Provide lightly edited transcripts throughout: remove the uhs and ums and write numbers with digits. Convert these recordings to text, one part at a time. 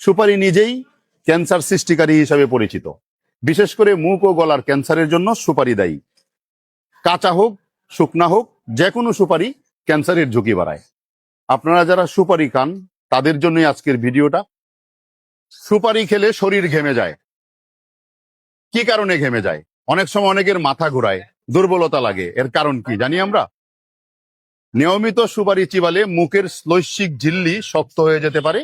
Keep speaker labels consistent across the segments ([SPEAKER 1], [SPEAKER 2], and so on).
[SPEAKER 1] সুপারি নিজেই ক্যান্সার সৃষ্টিকারী হিসাবে পরিচিত। বিশেষ করে মুখ ও গলার ক্যান্সারের জন্য সুপারি দায়ী। কাঁচা হোক, শুকনা হোক, যে কোনো সুপারি ক্যান্সারের ঝুঁকি বাড়ায়। আপনারা যারা সুপারি খান তাদের জন্যই আজকের ভিডিওটা। সুপারি খেলে শরীর ঘেমে যায়। কি কারণে ঘেমে যায়? অনেক সময় অনেকের মাথা ঘোরায়, দুর্বলতা লাগে। এর কারণ কি জানি আমরা? নিয়মিত সুপারি চিবালে মুখের শ্লৈষ্মিক ঝিল্লি শক্ত হয়ে যেতে পারে।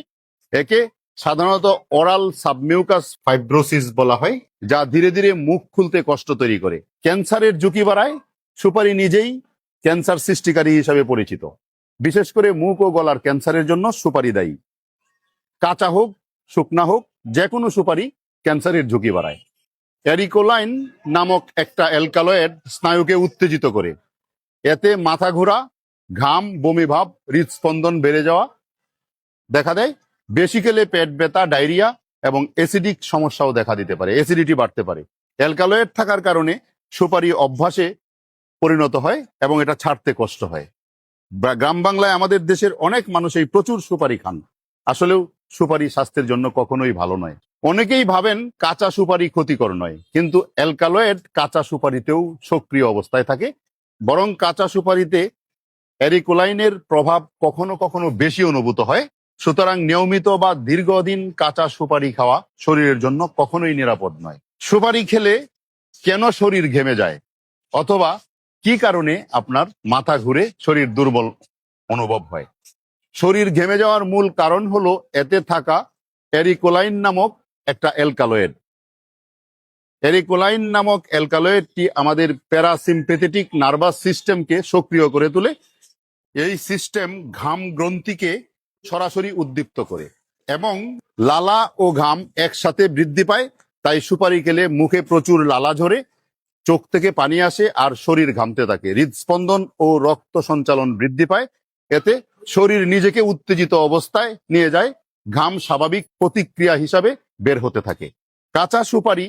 [SPEAKER 1] একে সাধারণত ওরাল সাবমিউকাস ফাইব্রোসিস বলা হয়, যা ধীরে ধীরে মুখ খুলতে কষ্ট তৈরি করে। ক্যান্সারের ঝুঁকি বাড়ায়। সুপারি নিজেই ক্যান্সার সৃষ্টিকারী হিসাবে পরিচিত। বিশেষ করে মুখ ও গলার ক্যান্সারের জন্য সুপারি দায়ী। কাঁচা হোক, শুকনা হোক, যে কোনো সুপারি ক্যান্সারের ঝুঁকি বাড়ায়। অ্যারিকোলাইন নামক একটা অ্যালকালয়েড স্নায়ুকে উত্তেজিত করে। এতে মাথা ঘোরা, ঘাম, বমি ভাব, হৃদস্পন্দন বেড়ে যাওয়া দেখা দেয়। বেশি খেলে পেট ব্যথা, ডায়রিয়া এবং অ্যাসিডিক সমস্যাও দেখা দিতে পারে, অ্যাসিডিটি বাড়তে পারে। অ্যালকালয়েড থাকার কারণে সুপারি অভ্যাসে পরিণত হয় এবং এটা ছাড়তে কষ্ট হয়। গ্রাম বাংলায় আমাদের দেশের অনেক মানুষ এই প্রচুর সুপারি খান। আসলেও সুপারি স্বাস্থ্যের জন্য কখনোই ভালো নয়। অনেকেই ভাবেন কাঁচা সুপারি ক্ষতিকর নয়, কিন্তু অ্যালকালয়েড কাঁচা সুপারিতেও সক্রিয় অবস্থায় থাকে। বরং কাঁচা সুপারিতে অ্যারিকোলাইনের প্রভাব কখনো কখনো বেশি অনুভূত হয়। সুতরাং নিয়মিত বা দীর্ঘদিন কাঁচা সুপারি খাওয়া শরীরের জন্য কখনোই নিরাপদ নয়। সুপারি খেলে কেন শরীর ঘেমে যায়, অথবা কি কারণে আপনার মাথা ঘুরে শরীর দুর্বল অনুভব হয়? শরীর ঘেমে যাওয়ার মূল কারণ হলো এতে থাকা অ্যারিকোলাইন নামক একটা অ্যালকালয়েড। অ্যারিকোলাইন নামক অ্যালকালয়েডটি আমাদের প্যারাসিম্পেথেটিক নার্ভাস সিস্টেমকে সক্রিয় করে তোলে। এই সিস্টেম ঘাম গ্রন্থিকে সরাসরি উদ্দীপ্ত করে এবং লালা ও ঘাম একসাথে বৃদ্ধি পায়। তাই সুপারি খেলে মুখে প্রচুর লালা ঝরে, চোখ থেকে পানি আসে আর শরীর ঘামতে থাকে। হৃদস্পন্দন ও রক্ত সঞ্চালন বৃদ্ধি পায়। এতে শরীর নিজেকে উত্তেজিত অবস্থায় নিয়ে যায়। ঘাম স্বাভাবিক প্রতিক্রিয়া হিসাবে বের হতে থাকে। কাঁচা সুপারি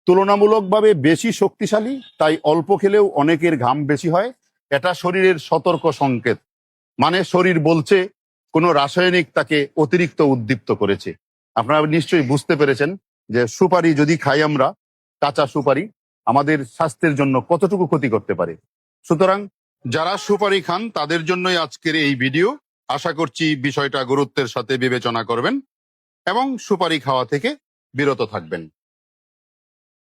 [SPEAKER 1] তুলনামূলকভাবে বেশি শক্তিশালী, তাই অল্প খেলেও অনেকের ঘাম বেশি হয়। এটা শরীরের সতর্ক সংকেত, মানে শরীর বলছে কোনো রাসায়নিক তাকে অতিরিক্ত উদ্দীপ্ত করেছে। আপনারা নিশ্চয়ই বুঝতে পেরেছেন যে সুপারি যদি খাই আমরা, কাঁচা সুপারি আমাদের স্বাস্থ্যের জন্য কতটুকু ক্ষতি করতে পারে। সুতরাং যারা সুপারি খান তাদের জন্যই আজকের এই ভিডিও। আশা করছি বিষয়টা গুরুত্বের সাথে বিবেচনা করবেন এবং সুপারি খাওয়া থেকে বিরত থাকবেন।